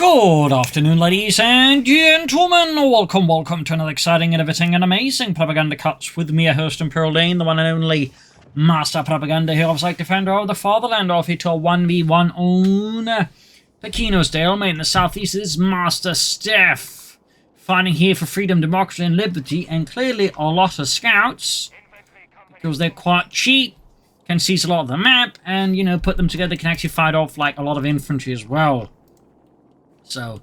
Good afternoon, ladies and gentlemen. Welcome to another exciting, innovating, and amazing Propagandacast with me, a host, Imperial Dane, the one and only Master Propaganda here, like defender of the fatherland, off to a 1v1 on Pachino Stalemate in the southeast. Is MasterStef fighting here for freedom, democracy, and liberty, and clearly a lot of scouts, because they're quite cheap, can seize a lot of the map, and, you know, put them together, can actually fight off, like, a lot of infantry as well. So,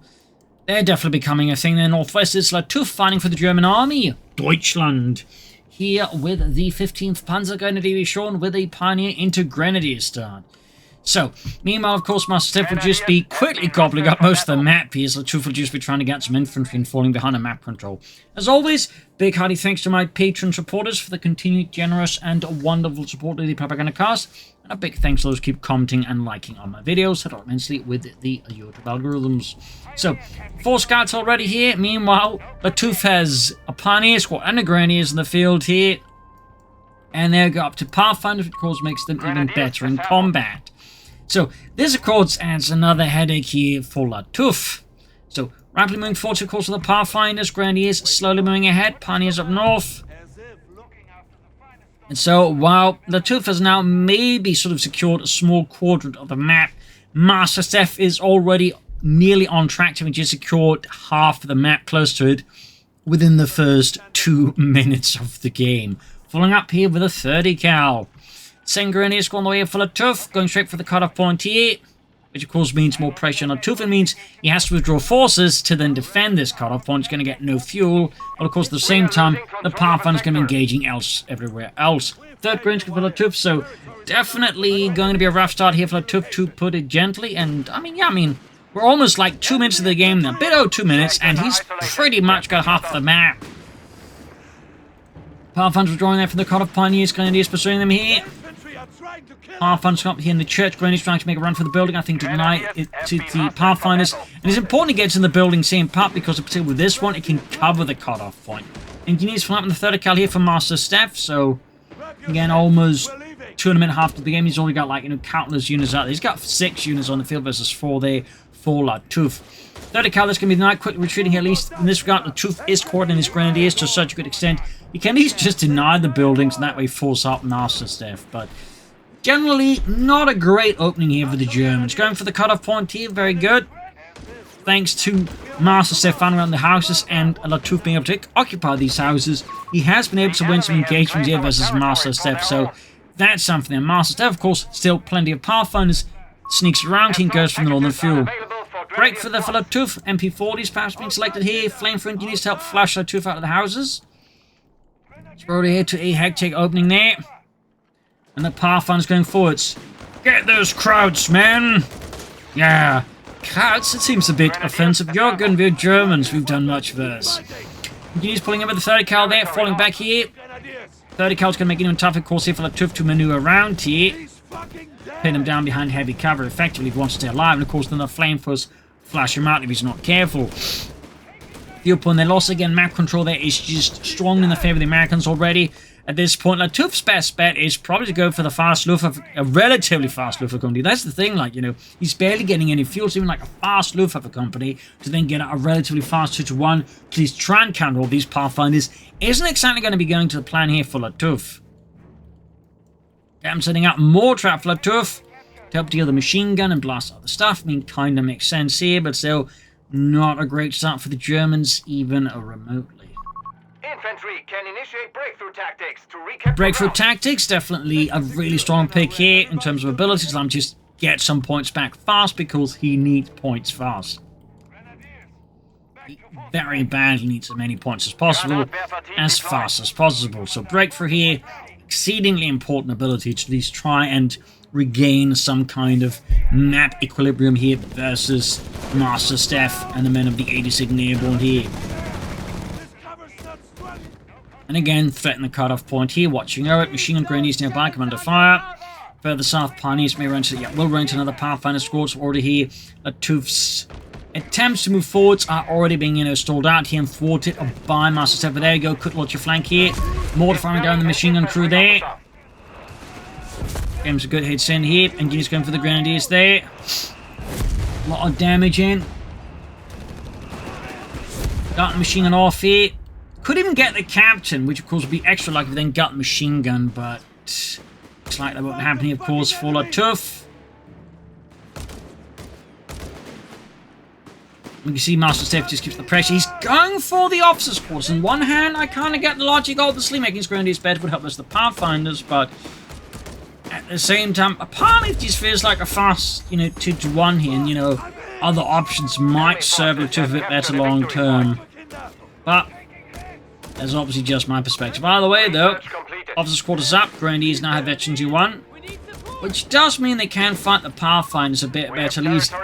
they're definitely becoming a thing. The northwest is Lattouf fighting for the German army. Deutschland. Here with the 15th Panzer Grenadier Division with a pioneer into Grenadier start. So, meanwhile, of course, MasterStef will just be quickly gobbling up most of the map here. Lattouf will just be trying to get some infantry and falling behind the map control. As always, big hearty thanks to my patron supporters for the continued generous and wonderful support of the Propagandacast. And a big thanks to those who keep commenting and liking on my videos. Help immensely with the YouTube algorithms. So, 4 scouts already here. Meanwhile, Lattouf has a pioneer squad and a Grenadiers in the field here. And they go up to Pathfinders, which of course makes them even better in combat. So, this of course adds another headache here for Lattouf. So, rapidly moving forward, of course, with the Pathfinders, Grenadiers slowly moving ahead, Pioneers up north. And so, while Lattouf has now maybe sort of secured a small quadrant of the map, MasterStef is already nearly on track to have just secured half of the map, close to it, within the first 2 minutes of the game. Following up here with a 30 cal. Second Grenadier squad on the way for Lattouf, going straight for the cutoff point here, which of course means more pressure on Lattouf. It means he has to withdraw forces to then defend this cutoff point. He's going to get no fuel, but of course at the same time, the Pathfinder is going to be engaging everywhere else. Third Grenadier squad for Lattouf, so definitely going to be a rough start here for Lattouf, to put it gently. And I mean, we're almost like 2 minutes of the game now, a bit over 2 minutes, and he's pretty much got half the map. Pathfinders withdrawing there from the cutoff Pioneers, Grenadiers pursuing them here. Pathfinders up here in the church. Grenadiers trying to make a run for the building, I think, to deny it to the Pathfinders. And it's important to get in the building same part, because particularly with this one, it can cover the cutoff point. Engineers from up in the 30 cal here for MasterStef, so again, almost 2.5 after the game. He's only got, like, you know, countless units out there. He's got 6 units on the field versus 4 there for Lattouf. 30 cal, that's going to be the night, quickly retreating here, at least in this regard. Lattouf is coordinating his Grenadiers to such a good extent. You can at least just deny the buildings and that way force up MasterStef, but generally not a great opening here for the Germans. Going for the cutoff point here, very good. Thanks to MasterStef finding around the houses and Lattouf being able to occupy these houses, he has been able to win some engagements here versus MasterStef, so that's something. And MasterStef, of course, still plenty of Pathfinders, sneaks around, he goes from the northern fuel. Break for Lattouf, MP40s perhaps being selected here, flamethrower engineers to help flash Lattouf out of the houses. Throw it here to a hectic opening there. And the Pathfinder's going forwards. Get those crowds, man! Yeah, crowds, it seems a bit offensive. You're going to be Germans, we've done much worse. Engineers pulling up with the 30 cal there, falling back here. 30 cal's going to make it even tougher, of course, here for Lattouf to maneuver around here. Pin him down behind heavy cover effectively if he wants to stay alive. And of course, then the flamethrowers flash him out if he's not careful. The upon their loss again, map control there is just strong in the favor of the Americans already. At this point, Lattouf's best bet is probably to go for the fast Luftwaffe, a relatively fast Luftwaffe company. That's the thing, like, you know, he's barely getting any fuel, so even like a fast Luftwaffe company to then get a relatively fast 2-to-1, please try and counter all these Pathfinders, isn't exactly going to be going to the plan here for Lattouf. I'm setting up more trap for Lattouf to help deal the machine gun and blast out the stuff. I mean, kind of makes sense here, but still not a great start for the Germans, even remotely. Infantry can initiate breakthrough tactics to recapture. Breakthrough tactics, definitely a really strong pick here in terms of abilities. I'm just get some points back fast because he needs points fast. He very badly needs as many points as possible, as fast as possible. So breakthrough here, exceedingly important ability to at least try and regain some kind of map equilibrium here versus MasterStef and the men of the 82nd Airborne here. And again, threaten the cutoff point here, watching over it. Machine gun Grenadiers nearby come under fire. Further south, Pioneers may run to, will run to another Pathfinder squad already here. Lattouf's attempts to move forwards are already being, you know, stalled out here and thwarted by MasterStef. But there you go, quick launch your flank here. Mortar firing down the machine gun crew there. Getting some good hits in here. Engineers going for the Grenadiers there. A lot of damage in. Got the machine gun off here. Could even get the captain, which of course would be extra lucky if they then got the machine gun, but looks like that won't happen here, of course, for Lattouf. You can see MasterStef just keeps the pressure. He's going for the officer's quarters. On one hand, I kind of get the logic, obviously, making his Grenadiers better would help us the Pathfinders, but at the same time, a part of it just feels like a fast, 2-to-1 here, and, other options might serve Lattouf a bit better long term. But that's obviously just my perspective. By the way, though, officer's quarters up. Grenadiers now have veteran 2-1. Which does mean they can fight the Pathfinders a bit better, at least,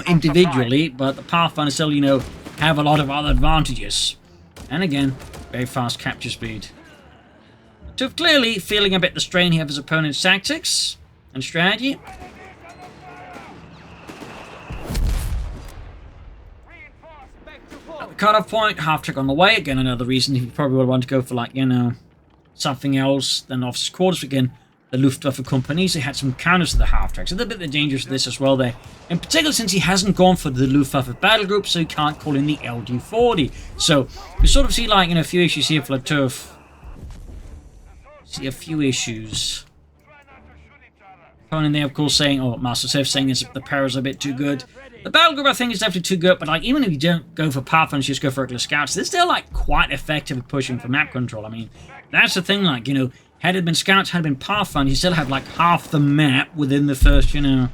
individually, but the Pathfinders still, have a lot of other advantages. And again, very fast capture speed. Lattouf clearly feeling a bit the strain here of his opponent's tactics and strategy. At the cutoff point, half-track on the way. Again, another reason he probably would want to go for, something else than officer's quarters. Again, the Luftwaffe companies, they had some counters to the half-tracks. A little bit dangerous to this as well there. In particular, since he hasn't gone for the Luftwaffe battle group, so he can't call in the LD-40. So, we sort of see, a few issues here for Lattouf. See a few issues. Opponent there, of course, saying, MasterStef saying is the power's a bit too good. The battle group, I think, is definitely too good, but, even if you don't go for Pathfinders, just go for regular scouts, they're still, quite effective at pushing for map control. I mean, that's the thing, had it been scouts, had it been Pathfinder, you still have half the map within the first, 2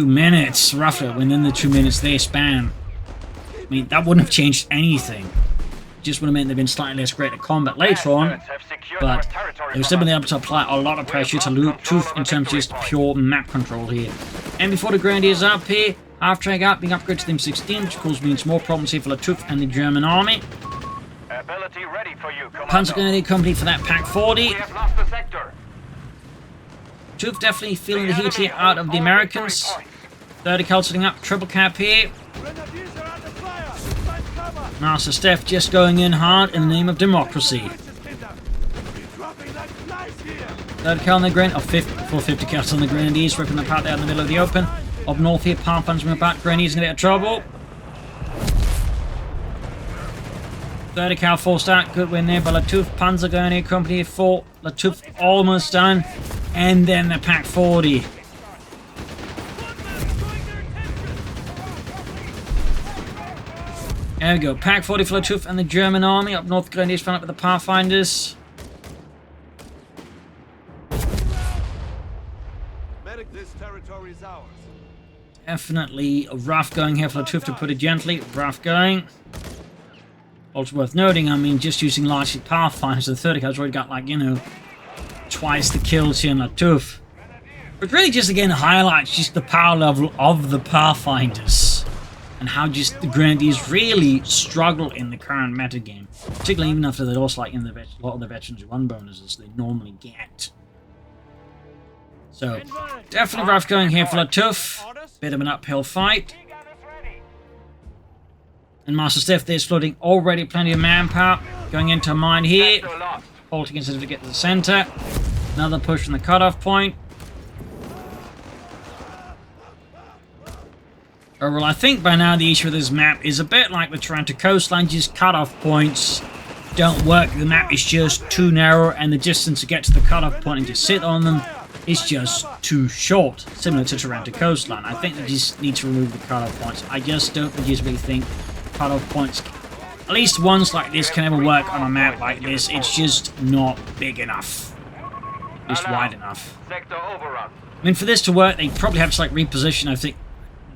minutes, roughly, within the 2 minutes they span. I mean, that wouldn't have changed anything. Just would have meant they've been slightly less great at combat later on, but they've still been able to apply a lot of pressure to Lattouf in terms of just pure map control here. And before the Grenadiers up here, half-track up, being upgraded to the M16, which of course means more problems here for Lattouf and the German army. Panzer Grenadier Company for that Pack 40. Lattouf definitely feeling the heat here out of the Americans. 30 cal setting up, triple cap here. MasterStef just going in hard in the name of democracy. 30 cal on the Grenadiers, 450 cal on the Grenadiers, ripping them apart there in the middle of the open. Up north here, Pathfinders moving back, Grenadiers in a bit of trouble. 30 cal full start, good win there by Lattouf. Panzer Grenadier Company for Lattouf almost done. And then the Pack 40. There we go, Pack 40 for Lattouf and the German army. Up north, Grenadiers found up with the Pathfinders. Medic, this territory is ours. Definitely rough going here for Lattouf, to put it gently. Rough going. Also worth noting, I mean, just using largely Pathfinders, the 30 cal's already got, twice the kills here in Lattouf. But really just, again, highlights just the power level of the Pathfinders. And how just the Grenadiers really struggle in the current metagame. Particularly even after they lost, a lot of the Veterans 1 bonuses they normally get. So, definitely rough going here for Lattouf. Bit of an uphill fight. And MasterStef there's floating already plenty of manpower. Going into a mine here. Halting instead of to get to the center. Another push from the cutoff point. Oh, well, I think by now the issue with this map is a bit like the Toronto coastline. Just cutoff points don't work. The map is just too narrow, and the distance to get to the cutoff point and just sit on them is just too short. Similar to Toronto coastline. I think they just need to remove the cutoff points. I just don't legitimately think cutoff points, at least ones like this, can ever work on a map like this. It's just not big enough. Just wide enough. I mean, for this to work, they probably have to reposition. I think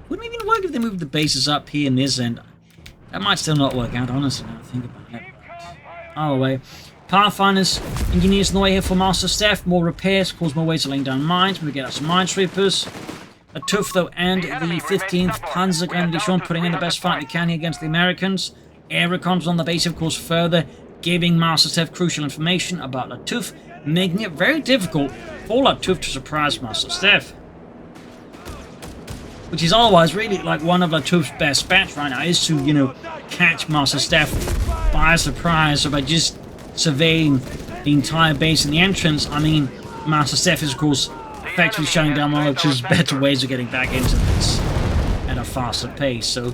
wouldn't even work if they moved the bases up here in this end. That might still not work out, honestly, now I think about it. But either way, Pathfinders, engineers in the way here for MasterStef. More repairs, cause more ways of laying down mines. We get out some minesweepers. Lattouf, though, and the 15th Panzer Grenadier putting in the best fight they can here against the Americans. Air recons on the base, of course, further giving MasterStef crucial information about Lattouf, making it very difficult for Lattouf to surprise MasterStef. Which is otherwise really one of Lattouf's best bets right now, is to, catch MasterStef by surprise. So by just surveying the entire base and the entrance, I mean, MasterStef is, of course, effectively shutting down one of Lattouf's better ways of getting back into this at a faster pace. So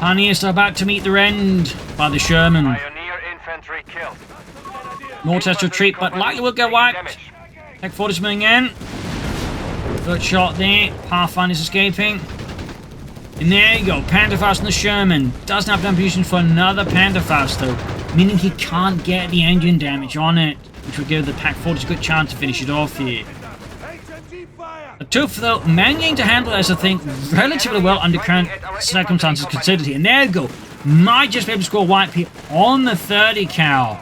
Pioneers are about to meet their end by the Sherman. Pioneer infantry killed. Mortars retreat, but likely will get wiped. Damage. Tech 40's moving in. Good shot there. Pathfinder's escaping. And there you go. Panzerfaust and the Sherman. Doesn't have ammunition for another Panzerfaust though. Meaning he can't get the engine damage on it. Which will give the Pack 40 a good chance to finish it off here. Lattouf though, managing to handle this I think relatively well under current circumstances considered here. And there you go. Might just be able to score a wipe here on the 30 cal.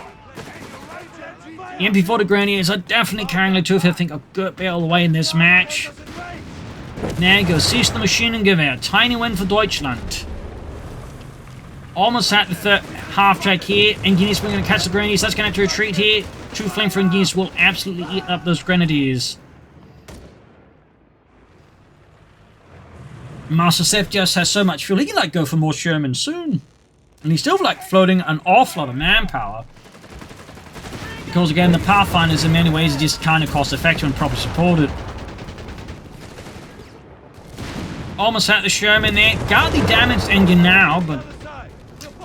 The MP40 Grenadiers are definitely carrying Lattouf, I think, a good bit all the way in this match. There you go, cease the Maschinengewehr. Tiny win for Deutschland. Almost at the third half track here. Engineers are going to catch the Grenadiers. That's going to have to retreat here. Two flamethrower engineers will absolutely eat up those Grenadiers. MasterStef just has so much fuel. He can like go for more Sherman soon. And he's still like floating an awful lot of manpower. Because again, the Pathfinders in many ways are just kind of cost effective and properly supported. Almost had the Sherman there. Got the damaged engine now, but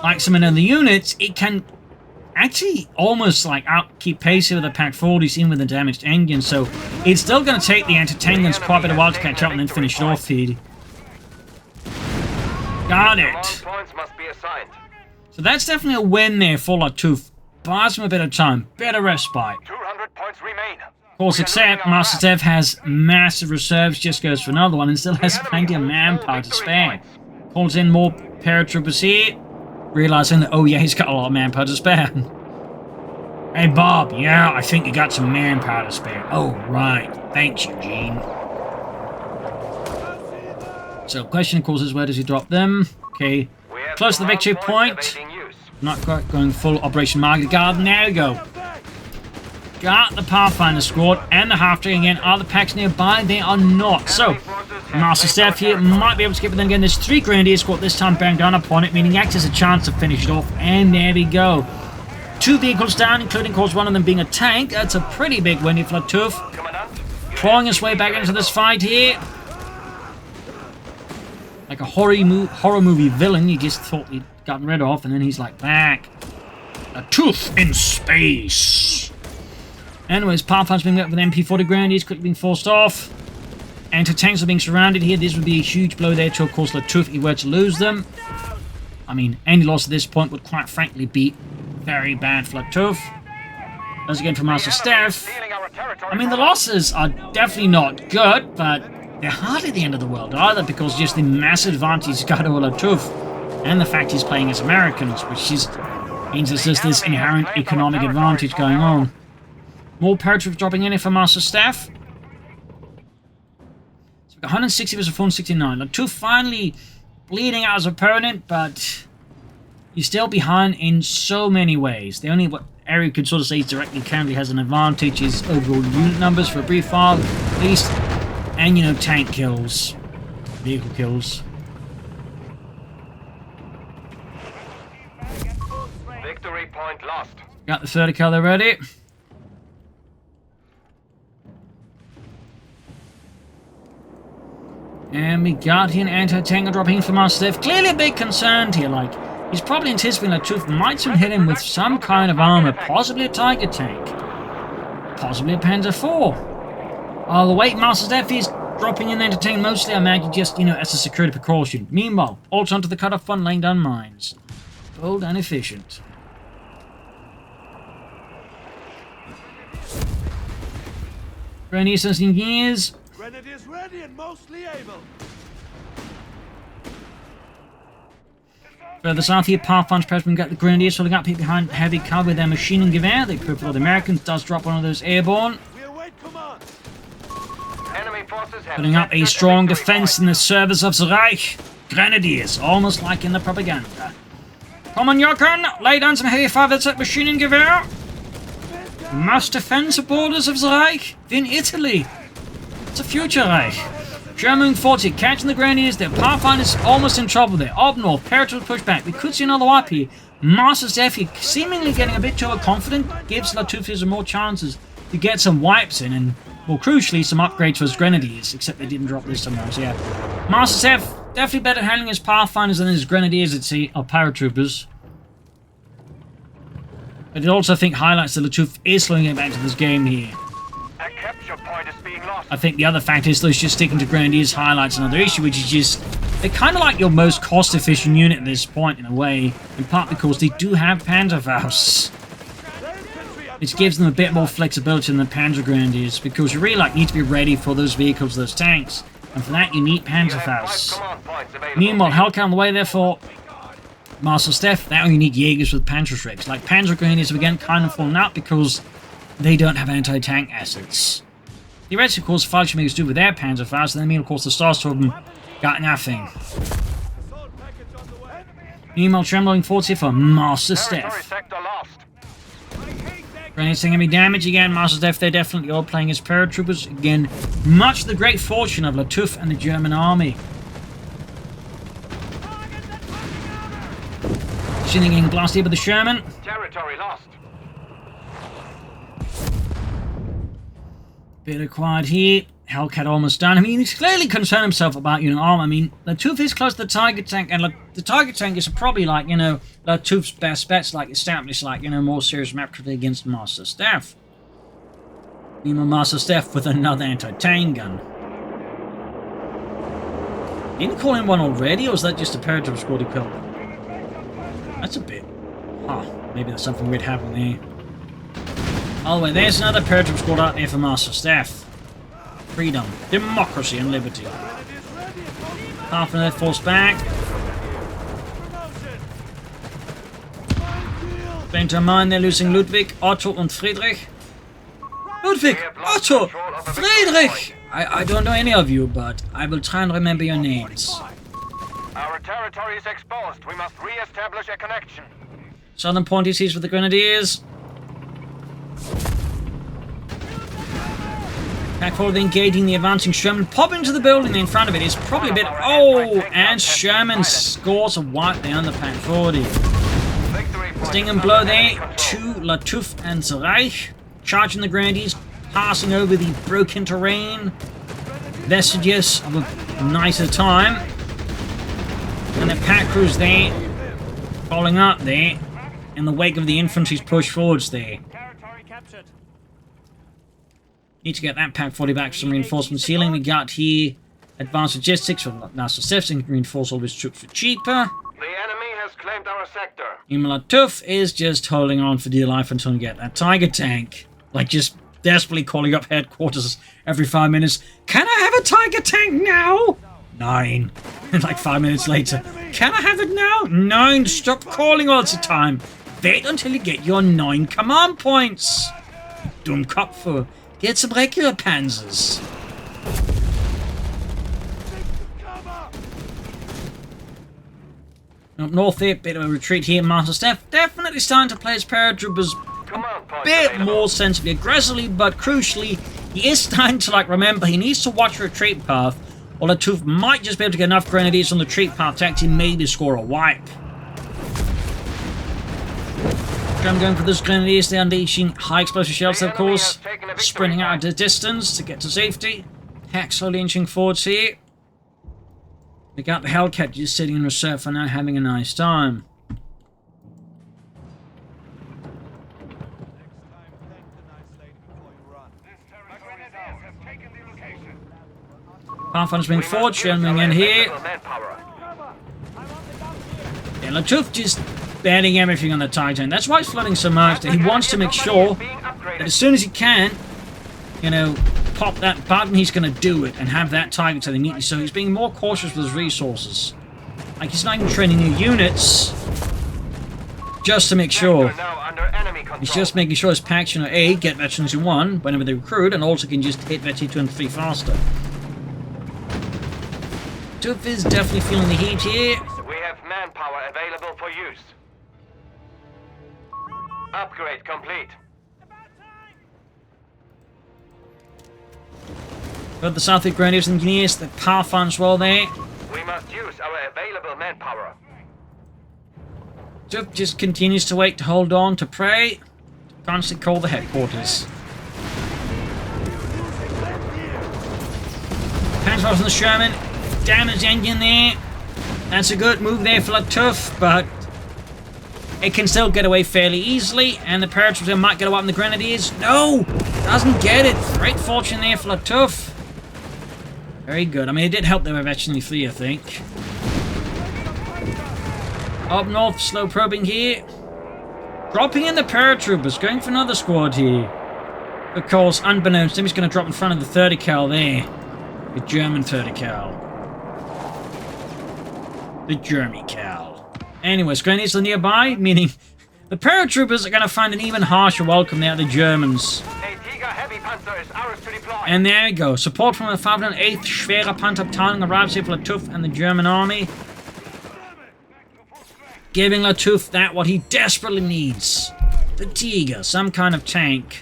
like some of the units, it can actually almost like keep pace with the Pack 40s even with the damaged engine. So it's still going to take the entertainments quite a bit of while to catch up and then finish it off here. Got it. So that's definitely a win there for Lattouf. Buys him a bit of time, better respite. 200 points remain. Of course, except MasterStef has massive reserves, just goes for another one, and still has plenty of manpower to spare. Calls in more paratroopers here, realizing that, oh yeah, he's got a lot of manpower to spare. Hey Bob, yeah, I think you got some manpower to spare. Oh, right. Thanks, Eugene. So, question, of course, is where does he drop them? Okay, close to the victory point. Not quite going full Operation Market Garden. There we go. Got the Pathfinder squad and the half-track again. Are the packs nearby? They are not. So, MasterStef here might be able to skip it. Then again, there's 3 Grenadier squad this time bearing down upon it, meaning he acts as a chance to finish it off. And there we go. 2 vehicles down, including, of course, one of them being a tank. That's a pretty big win for Lattouf. Clawing his way back into this fight here. Like a horror movie villain you just thought he'd gotten rid of, and then he's like back. Lattouf in space. Anyways, Pathfinder's being met with MP40 Grenadiers, quickly being forced off. Anti-tanks are being surrounded here. This would be a huge blow there to, of course, Lattouf if he were to lose them. I mean, any loss at this point would quite frankly be very bad for Lattouf. As again for MasterStef. I mean, the losses are definitely not good, but they're hardly the end of the world either, because just the massive advantage he's got over Lattouf, and the fact he's playing as Americans, which just means there's just this inherent economic advantage going on. More paratroopers dropping in here for MasterStef. So we've got 160 versus 469. Lattouf finally bleeding out his opponent, but he's still behind in so many ways. The only area you could sort of say he directly currently has an advantage is overall unit numbers for a brief while, at least. And, you know, tank kills. Vehicle kills. Victory point lost. Got the 30 cal ready. And we got here an anti-tank dropping from MasterStef. Clearly a big concern here, like, he's probably anticipating Lattouf might soon hit him with some kind of armor, possibly a Tiger tank. Possibly a Panzer IV. Oh, the weight MasterStef is dropping in the tank mostly, I imagine, just, you know, as a security precaution. Meanwhile, also onto the cut-off front, laying down mines. Bold and efficient. Grenadiers and engineers. Grenadiers ready and mostly able. Further south here, Pathfinder's President got the Grenadiers holding up here behind heavy cover with their Maschinengewehr. They equipped for the Americans. Does drop one of those airborne. We await command. Putting up a strong defense in the service of the Reich. Grenadiers, almost like in the propaganda. Come on, Jochen, lay down some heavy fire with that Maschinengewehr. Must defend the borders of the Reich. In Italy. It's a future Reich. German 40 catching the Grenadiers. Their Pathfinder's almost in trouble there. Up north, paratroopers push back. We could see another wipe here. MasterStef seemingly getting a bit too overconfident. Gives Lattouf some more chances to get some wipes in, and more crucially, some upgrades for his Grenadiers. Except they didn't drop this time, so yeah. MasterStef Definitely better handling his Pathfinders than his Grenadiers at sea, or paratroopers. But I also think highlights that Lattouf is slowly getting back to this game here. A capture point is being lost. I think the other factor is just sticking to Grenadiers highlights another issue, which is just they're kind of like your most cost-efficient unit at this point in a way, in part because they do have Panzerfaust, which gives them a bit more flexibility than the Panzer Grenadiers, because you really need to be ready for those vehicles, those tanks, and for that you need Panzerfaust. Meanwhile, Hellcat on the way, therefore, MasterStef, that you need Jaegers with Panzerschrecks. Like Panzer Grenadiers have again kind of fallen out because they don't have anti-tank assets. Theoretically, of course, Fallschirmjägers do with their Panzerfaust, and then of course the Starstorm got nothing. Meanwhile, trembling forwards here for MasterStef. Grenades taking heavy damage again. MasterStef, they're definitely all playing as paratroopers. Again, much to the great fortune of Lattouf and the German army. Shooting in blast here by the Sherman. Territory lost. Bit acquired here. Hellcat almost done. I mean, he's clearly concerned himself about, armor. I mean, Lattouf is close to the Tiger Tank, and the Tiger Tank is probably like, Lattouf's best bets, like established, like, more serious map critic against MasterStef. Meanwhile, MasterStef with another anti-tank gun. Didn't call in one already, or was that just a paratroop squad he killed? That's a bit... maybe there's something weird happening there. Oh, wait, there's another paratroop squad out there for MasterStef. Freedom, democracy, and liberty. Half of their force back. Bearing in mind they're losing Ludwig, Otto, and Friedrich. Ludwig, Otto, Friedrich! I don't know any of you, but I will try and remember your names. Our territory is exposed. We must re-establish a connection. Southern point he sees with the Grenadiers. Back forward, engaging the advancing Sherman. Pop into the building in front of it. It's probably a bit... Oh! And Sherman scores a wipe there on the Pack 40. Sting and blow there to Lattouf and Zereich. Charging the Grenadiers. Passing over the broken terrain. Vestiges of a nicer time. And the Pack crews there. Following up there. In the wake of the infantry's push forwards there. Need to get that Pack 40 back for some reinforcement ceiling. We got here advanced logistics from MasterStef and reinforce all his troops for cheaper. The enemy has claimed our sector. Lattouf is just holding on for dear life until we get that Tiger Tank. Like, just desperately calling up headquarters every 5 minutes. Can I have a Tiger Tank now? 9. And like 5 minutes later. Can I have it now? 9. Stop calling all the time. Wait until you get your 9 command points. Dummkopfer. Get some regular panzers. Up north here, bit of a retreat here. MasterStef definitely starting to play his paratroopers a bit more sensibly, aggressively, but crucially, he is starting to remember he needs to watch a retreat path, or Lattouf might just be able to get enough Grenadiers on the retreat path to actually maybe score a wipe. I'm going for those Grenadiers, they're unleashing high explosive shells, of course, sprinting out at a distance to get to safety. Hack slowly inching forwards here. We got the Hellcat just sitting in reserve for now, having a nice time. Pathfinder's being forward, Sherman in here. Yeah, Lattouf just banning everything on the Titan. That's why he's flooding so much, that he wants to make sure that as soon as he can, pop that button, he's going to do it and have that target to immediately. So he's being more cautious with his resources. Like, he's not even training new units just to make sure. He's just making sure his packs, A, get veterans in 1 whenever they recruit, and also can just hit veterans 2 and 3 faster. Lattouf is definitely feeling the heat here. We have manpower available for use. Upgrade complete. Got the South Grenadiers and Engineers, the Pathfinders well there. We must use our available manpower. Lattouf just continues to wait, to hold on, to pray. Constantly call the headquarters. Panzerfaust on the Sherman. Damage engine there. That's a good move there for Lattouf, but it can still get away fairly easily, and the paratrooper might get away from the Grenadiers. No! Doesn't get it. Great fortune there for Lattouf. Very good. I mean, it did help they were eventually free, I think. Up north, slow probing here. Dropping in the paratroopers, going for another squad here. Of course, unbeknownst to him, he's going to drop in front of the 30 cal there. The German 30 cal. The German cal. Anyways, Grenadiers are nearby, meaning the paratroopers are going to find an even harsher welcome there, the Germans. And there you go. Support from the 508th Schwere Panzerabteilung arrives here for Lattouf and the German army. Giving Lattouf that what he desperately needs. The Tiger, some kind of tank.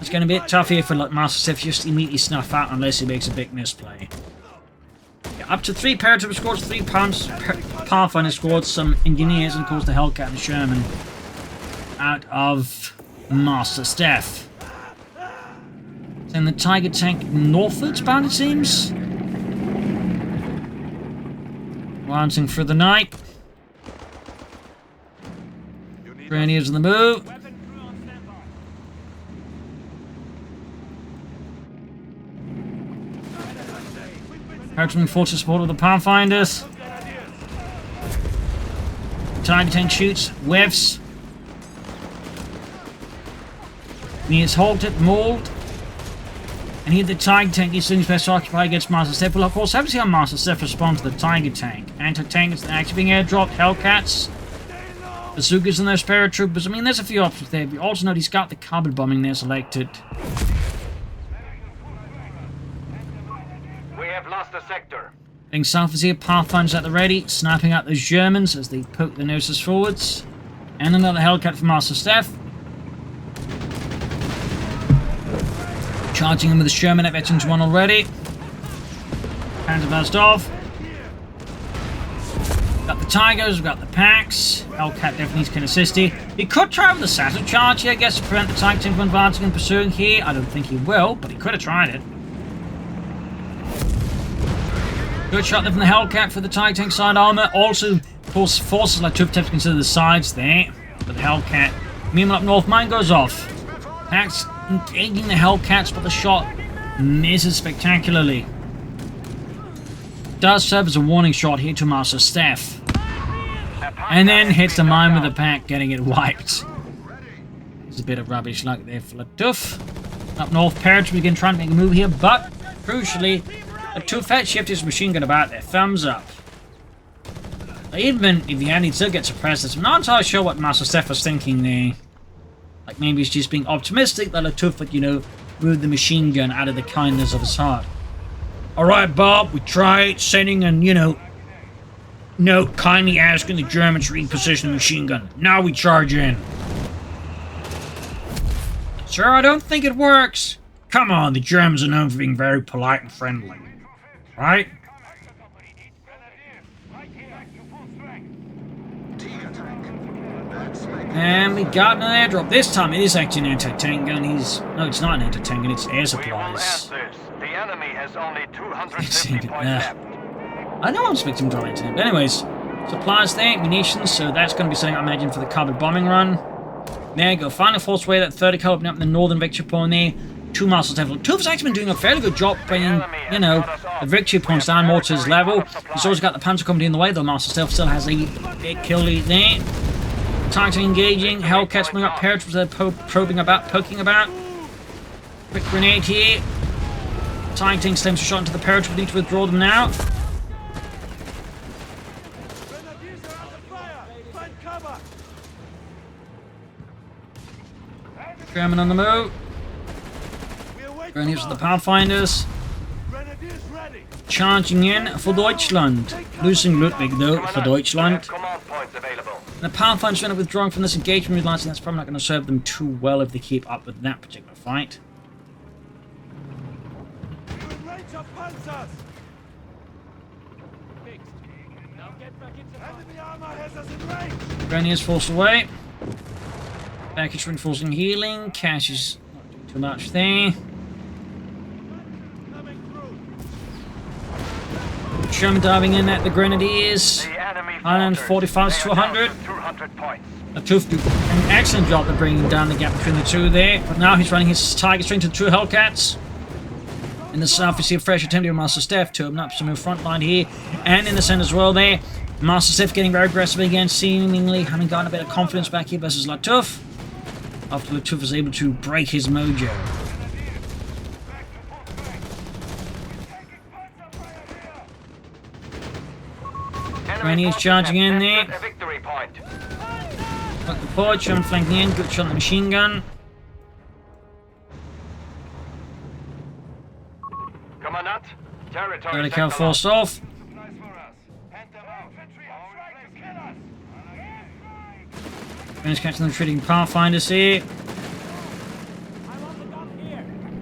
It's going to be a bit tough here for MasterStef just immediately snuff out unless he makes a big misplay. Yeah, up to 3 paratrooper squads, 3 Pathfinder squads, some engineers, and of course the Hellcat and the Sherman out of MasterStef. Then the Tiger tank northwards bound, it seems. Lancing through the night. Grenadiers on the move. Paratrooping forces support of the Pathfinders. Tiger tank shoots, whiffs. He is halted, mauled. And here the Tiger tank is doing his best to occupy against MasterStef. Well, of course, have to see how MasterStef responds to the Tiger tank. Anti-tanks actually being airdropped, Hellcats, bazookas and those paratroopers. I mean, there's a few options there. We also know he's got the carbon bombing there selected. We have lost a sector. Heading south is here, Pathfinders at the ready, snapping out those Germans as they poke their noses forwards. And another Hellcat for MasterStef. Charging him with the Sherman at Veterans 1 already. Panzerfaust off. Got the Tigers, we've got the Packs. Hellcat definitely can assist here. He could try with the Saturn charge here, I guess, to prevent the Tiger tank from advancing and pursuing here. I don't think he will, but he could have tried it. Good shot there from the Hellcat for the Tiger tank side armor. Also, of course, forces Lattouf to consider the sides there. But the Hellcat. Meanwhile, up north, mine goes off. Packs engaging the Hellcats, but the shot misses spectacularly. Does serve as a warning shot here to MasterStef. And then hits the mine with the Pack, getting it wiped. There's a bit of rubbish luck there for Lattouf. Up north, paratroopers again trying to make a move here, but crucially, Lattouf had shifted his machine gun about there. Thumbs up. Even if he had, he'd still get suppressed. I'm not entirely sure what MasterStef was thinking there. Like maybe he's just being optimistic that Lattouf would, you know, move the machine gun out of the kindness of his heart. Alright, Bob, we tried sending an, you know, note kindly asking the Germans to reposition the machine gun. Now we charge in. Sir, I don't think it works. Come on, the Germans are known for being very polite and friendly. Right? And we got an airdrop. This time it is actually an anti-tank gun. No, it's not an anti-tank gun, it's air supplies. The enemy has only 250 points left. I know I'm expecting to into it. But anyways, supplies there, munitions, so that's going to be something I imagine for the carbon bombing run. There you go. Final force way, that 30 cal opening up in the northern victory point there. 2 MasterStef. Lattouf's actually been doing a fairly good job bringing, you know, the victory points down more to his level. He's always got the Panzer Company in the way, though MasterStef still has a big kill lead there. Target engaging, Hellcats bring up paratroopers, they're probing about, poking about. Quick grenade here. Tiger tank slams a shot into the paratrooper, need to withdraw them now. German on the move. Grenadiers with the Pathfinders. Charging in for Deutschland. Losing Ludwig though for Deutschland. And the Pathfinders end up withdrawing from this engagement, realizing that's probably not going to serve them too well if they keep up with that particular fight. Grenadiers forced away. Package reinforcing healing. Cash is not doing too much there. Sherman diving in at the Grenadiers. The enemy 145 to 200. 200 points. Lattouf did an excellent job of bringing down the gap between the two there. But now he's running his target straight to the two Hellcats. In the south, we see a fresh attempt with MasterStef to open up some new front line here. And in the center as well there. MasterStef getting very aggressive again, seemingly having gotten a bit of confidence back here versus Lattouf. After Lattouf was able to break his mojo. Grenadiers charging in there. A victory point. Got the forward, Sherman flanking in, good shot on the machine gun. Commandant, territory. Got a cow forced off. Grenadiers catching the retreating Pathfinders here.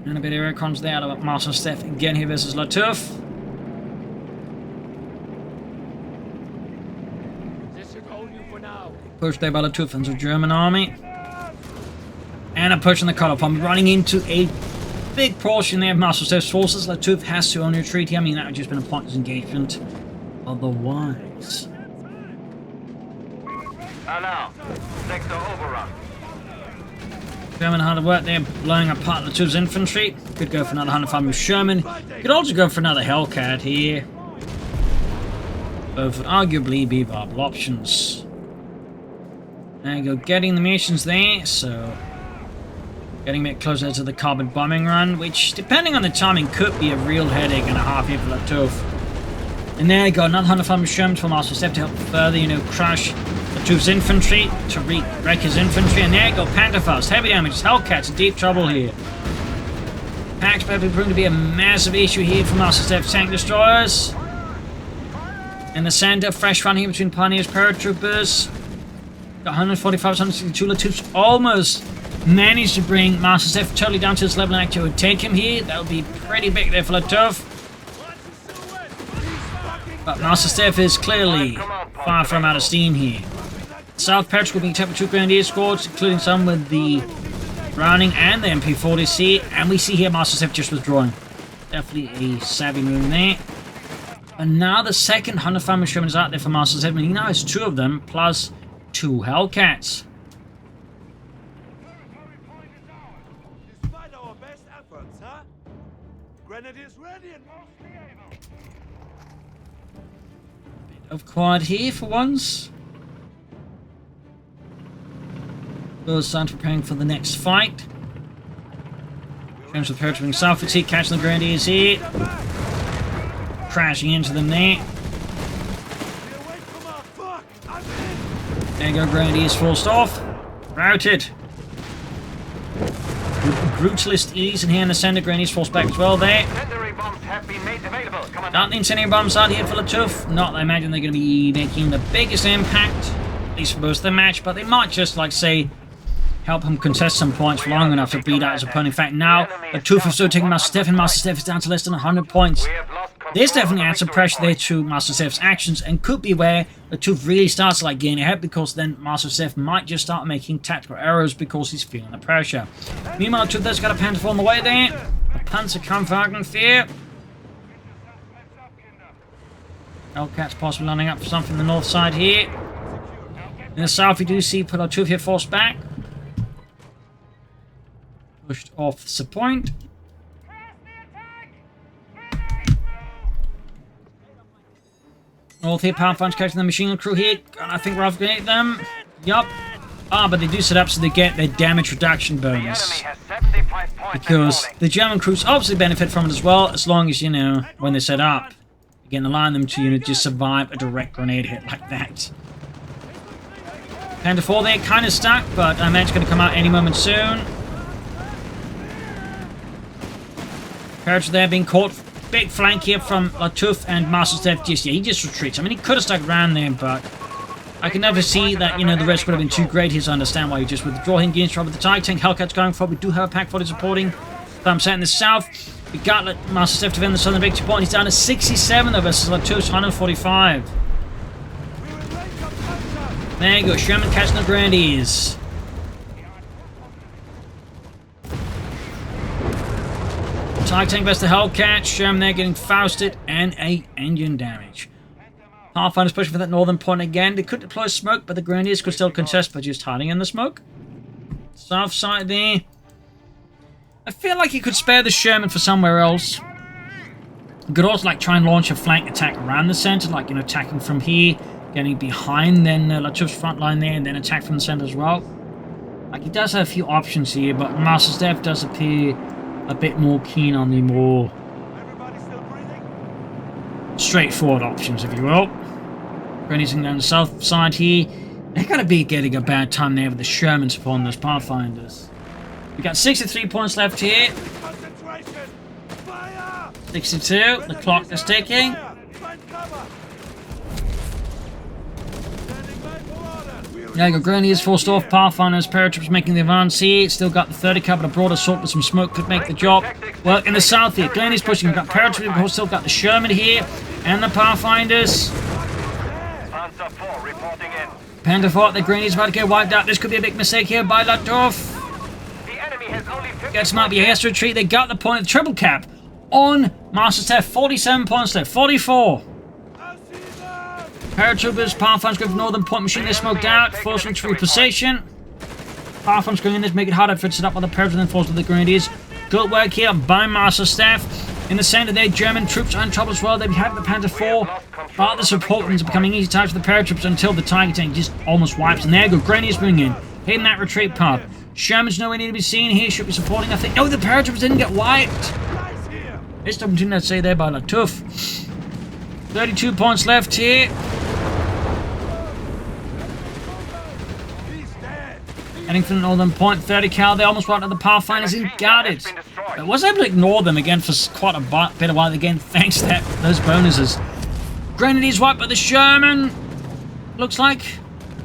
And a bit of air cons there out of MasterStef again here versus Lattouf. Pushed there by Lattouf into the German army. And a push on the cutoff bomb, running into a big portion there of MasterStef's forces. Lattouf has to only retreat here. I mean, that would just been a pointless engagement otherwise. Now, sector overrun. Sherman hard at work there, blowing apart Lattouf's infantry. Could go for another 105 with Sherman. Could also go for another Hellcat here. Both would arguably be viable options. There you go, getting the missions there, so getting a bit closer to the carbon bombing run, which, depending on the timing, could be a real headache and a half here for Lattouf. And there you go, another 105 with Sherman for MasterStef to help further, crush Lattouf's infantry, to wreck his infantry. And there you go, Pantherfaust, heavy damage, Hellcats in deep trouble here. Packs probably proving to be a massive issue here for MasterStef tank destroyers. In the center, fresh run here between Pioneers paratroopers. Got 145, 162. Lattouf's almost managed to bring MasterStef totally down to this level and actually would take him here. That would be pretty big there for Lattouf. But MasterStef is clearly far from out of steam here. South Paratroop being attacked with two Grenadier squads, including some with the Browning and the MP40C. And we see here MasterStef just withdrawing. Definitely a savvy move there. And now the second 105 Sherman is out there for MasterStef. And he now has two of them, plus two Hellcats. Despite our best efforts, huh? Grenadiers ready and mostly able. Bit of quiet here for once. Those start preparing for the next fight. James with paratrooping south, we see catching the Grenadiers here. Crashing into them there. There you go, Grenadiers forced off. Routed. With brutalist ease in here in the center, Grenadiers forced back as well there. Incendiary bombs have been made available. Got the incendiary bombs out here for Lattouf. Not, I imagine they're going to be making the biggest impact, at least for most of the match, but they might just, like, say, help him contest some points for long enough to beat out his opponent. In fact, now Lattouf is still taking MasterStef, and MasterStef is down to less than 100 points. This definitely adds some pressure there to MasterStef's actions, and could be where Lattouf really starts to, like, gain ahead, because then MasterStef might just start making tactical errors because he's feeling the pressure. Meanwhile, Lattouf has got a Panther on the way there. A Panzerkampfwagen here. Hellcats possibly lining up for something on the north side here. In the south, we do see Lattouf here forced back. Pushed off the point. North here, Pathfinder's catching the machine gun crew here. I think we're off-grenade them. Yup. But they do set up so they get their damage reduction bonus. Because the German crews obviously benefit from it as well, as long as, when they're set up, you can allow them to, just survive a direct grenade hit like that. Panther 4 there, kind of stuck, but I imagine it's going to come out any moment soon. Paratroop there being caught. Big flank here from Lattouf, and MasterStef he just retreats. I mean, he could have stuck around there, but I can never see that, the rest would have been too great here to understand why you just withdraw him against trouble with the TIE tank. Hellcat's going for. We do have a pack body supporting. Thumbset in the south. We got MasterStef to defend the southern victory point. He's down to 67 though versus Lattouf's 145. There you go, Sherman catching the Target tank versus the Hellcat. Sherman there getting Fausted and a engine damage. Pathfinder's pushing for that northern point again. They could deploy smoke, but the Grenadiers could still contest by just hiding in the smoke. South side there. I feel like he could spare the Sherman for somewhere else. You could also like try and launch a flank attack around the center, like, you know, attacking from here, getting behind then Lattouf's front line there, and then attack from the center as well. Like, he does have a few options here, but MasterStef does appear a bit more keen on the more straightforward options, if you will. Grenadiers down the south side here. They're going to be getting a bad time there with the Shermans upon those Pathfinders. We got 63 points left here. 62. The clock is ticking. There you go. Grenadiers forced off. Pathfinders, paratroops making the advance here. Still got the 30 cal, but a broad assault with some smoke could make the job work in the south here. Grenadiers pushing. We've got paratroops. We've still got the Sherman here and the Pathfinders. Panzer 4 reporting in. Panther 4, the Grenadiers about to get wiped out. This could be a big mistake here by Lattouf. The enemy has only 50 Gets them out of the air retreat. They got the point of the triple cap on MasterStef. 47 points left. 44. Paratroopers, Pathfinders go for northern point. Machine they smoked out. Force retreat position. Pathfinders going in there to make it harder for it to set up on the Paratroopers and force with the Grenadiers. Good work here by MasterStef. In the center there, German troops are in trouble as well. They have the Panther 4. But the support ones are becoming easy targets for the paratroopers until the Tiger tank just almost wipes. And there you go. Grenadiers moving in. Hitting that retreat path. Sherman's nowhere near to be seen here. Should be supporting, I think. Oh, the paratroopers didn't get wiped. It's something to say there by Lattouf. 32 points left here. Heading from the northern point. 30 cal. They almost wiped out the Pathfinders and guarded. I was able to ignore them again for quite a bit of a while again, thanks to those bonuses. Grenadiers wiped by the Sherman. Looks like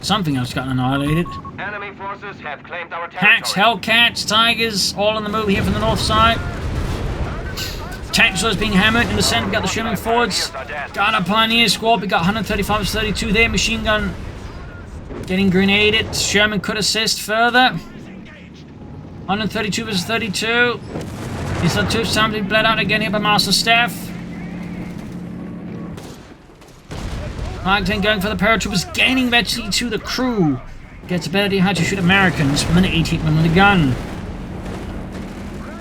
something else got annihilated. enemy forces have claimed our Hacks, territory. Hellcats, Tigers, all on the move here from the north side. Tank is being hammered in the center. We got the Sherman forwards. Got a Pioneer squad. We got 135 to 32 there. Machine gun getting grenaded. Sherman could assist further. 132 versus 32. These are two times being bled out again here by MasterStef. Mark 10 going for the paratroopers, gaining virtually to the crew. Gets a better idea how to shoot Americans from an 88mm gun.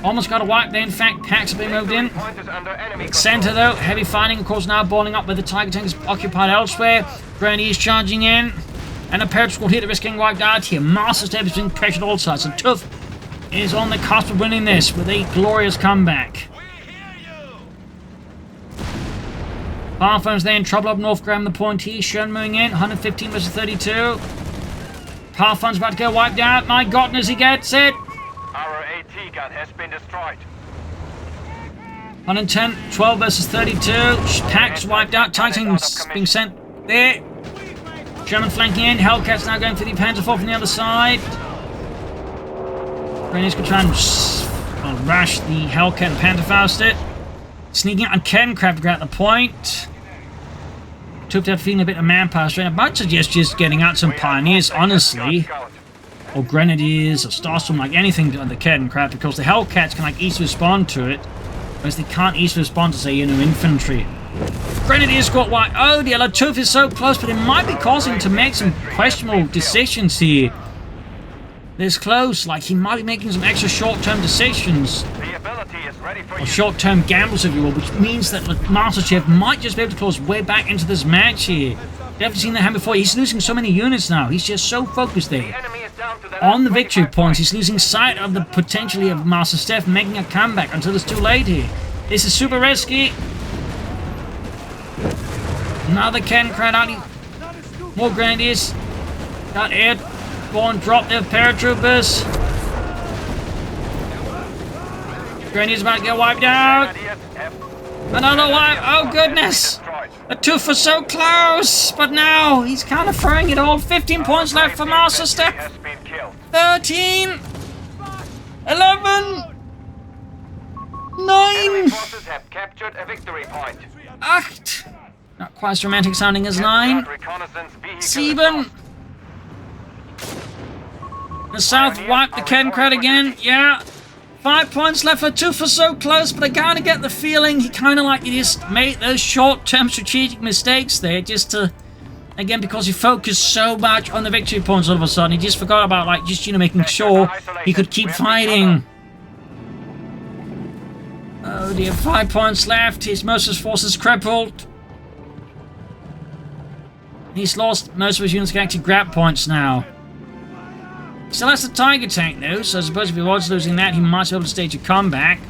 Almost got a wipe there. In fact, packs have been moved in. Center though, heavy fighting, of course, now balling up with the Tiger tanks occupied elsewhere. Grenadiers charging in. And a paratroop squad here to risk getting wiped out here. MasterStef is being pressured all sides. And Lattouf is on the cusp of winning this with a glorious comeback. Pathfinder's there in trouble up north, grabbing the point here. Sherman moving in, 115 versus 32. Pathfinder's about to get wiped out. My goodness, he gets it. Our AT gun has been destroyed. 110, 12 versus 32. Packs wiped out. Titans being sent there. Sherman flanking in. Hellcats now going for the Panzer 4 from the other side. Grenadiers could try and rash the Hellcat and Panther Faust it. Sneaking out on Kencraft to grab the point. Took that feeling a bit of manpower strain. I might suggest just getting out some Pioneers, honestly. Or Grenadiers, or Starstorm, like anything on the Kencraft, because the Hellcats can like easily respond to it. Whereas they can't easily respond to, say, you know, infantry. Grenadiers got wide. Oh dear, Lattouf is so close, but it might be causing him to make some questionable decisions here. This close, like he might be making some extra short-term decisions. Or short-term gambles, if you will, which means that MasterStef might just be able to close way back into this match here. Definitely seen that happen before. He's losing so many units now. He's just so focused there. On the victory points, he's losing sight of the potentially of MasterStef making a comeback until it's too late here. This is super risky. Another Kencraft out. More Grenadiers. Got airborne drop their paratroopers. Grenadiers about to get wiped out. Another wipe. Oh goodness. Lattouf was so close. But now he's kind of throwing it all. 15 points left for MasterStef. 13. 11. 9. 8. Not quite as romantic sounding as 9. 7. The south wiped the Kencraft again. Yeah. 5 points left. Lattouf was so close, but I kind of get the feeling he kind of like he just made those short-term strategic mistakes there just to, again, because he focused so much on the victory points all of a sudden. He just forgot about, like, just, you know, making sure he could keep fighting. Oh dear, 5 points left. Most of his forces crippled. He's lost most of his units getting to grab points now. He still has the Tiger tank though, so I suppose if he was losing that, he might be able to stage a comeback.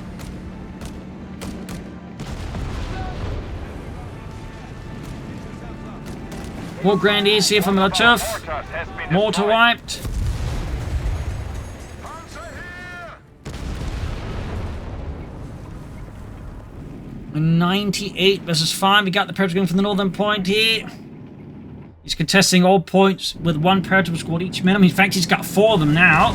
More Grenadiers here from Lattouf. Mortar wiped. And 98 versus 5. We got the Predator going from the northern point here. He's contesting all points with 1 Predator squad each minimum. In fact, he's got 4 of them now.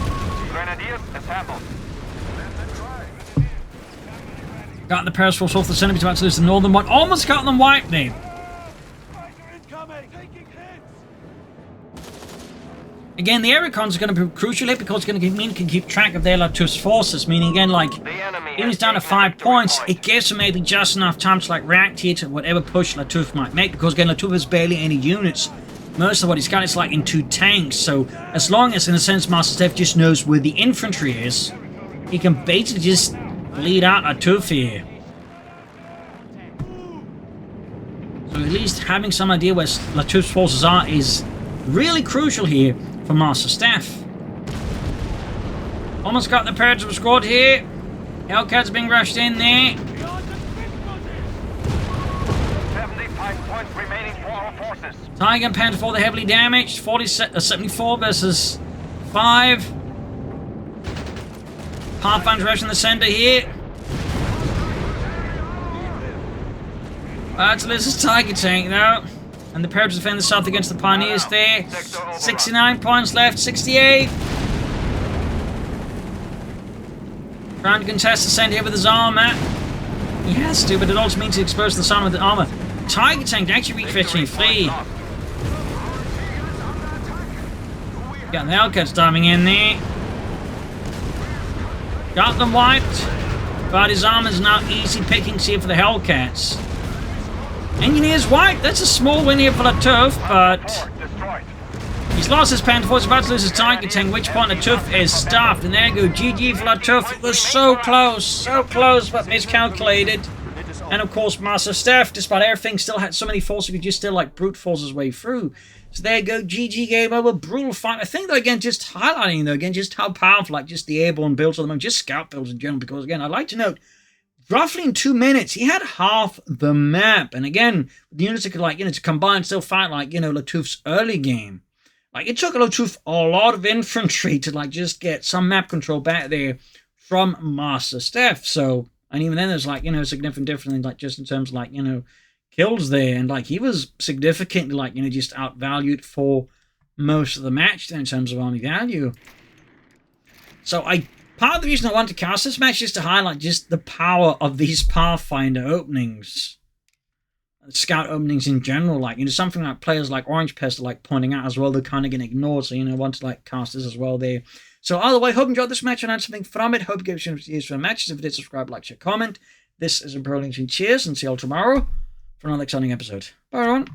Got the Paris Force off the center. He's about to lose the northern one. Almost got them wiped there. Again, the air recons are going to be crucial here because it's going to mean he can keep track of their Lattouf's forces. Meaning, again, like, even he's down to 5 points, it gives him maybe just enough time to, like, react here to whatever push Lattouf might make. Because, again, Lattouf has barely any units. Most of what he's got is, like, in 2 tanks. So, as long as, in a sense, MasterStef just knows where the infantry is, he can basically just bleed out Lattouf here. So, at least having some idea where Lattouf's forces are is really crucial here for MasterStef. Almost got the Predator squad here. Hellcat's being rushed in there. 75 points remaining for our forces. Tiger and Panther 4, they're heavily damaged. 74 versus 5. Pathfinder rushing the center here. That's Liz's Tiger tank though. And the Predators defend the south against the Pioneers there. 69 points left. 68. Trying to contest the center here with his armor. He has to, but it also means he exposed the sun with the armor. Tiger tank can actually reach Fetching Flee. Got the Hellcats diving in there. Got them wiped. But his armor's now easy pickings here for the Hellcats. Engineers wiped. That's a small win here for Lattouf, but he's lost his Panther Force, about to lose his Tiger tank, at which point Lattouf is stuffed. And there you go, GG for Lattouf. It was so close, but miscalculated. And of course, MasterStef, despite everything, still had so many forces, he could just still like brute force his way through. So there you go, GG game over, brutal fight. I think though, again, just highlighting though, again, just how powerful, like just the airborne builds at the moment, just scout builds in general, because again, I'd like to note, roughly in 2 minutes, he had half the map. And again, the units that could, like, you know, to combine still fight, like, you know, Lattouf's early game. Like, it took Lattouf a lot of infantry to, like, just get some map control back there from MasterStef. So, and even then, there's, like, you know, significant difference, like, just in terms of, like, you know, kills there. And, like, he was significantly, like, you know, just outvalued for most of the match there in terms of army value. So, part of the reason I wanted to cast this match is to highlight just the power of these Pathfinder openings. Scout openings in general, like, you know, something like players like Orange Pest are, like, pointing out as well, they're kind of getting ignored, so, you know, I want to, like, cast this as well there. So, either way, hope you enjoyed this match and had something from it. Hope you gave some ideas for the matches. If you did, subscribe, like, share, comment. This is Imperial Links, and cheers, and see you all tomorrow for another exciting episode. Bye, everyone.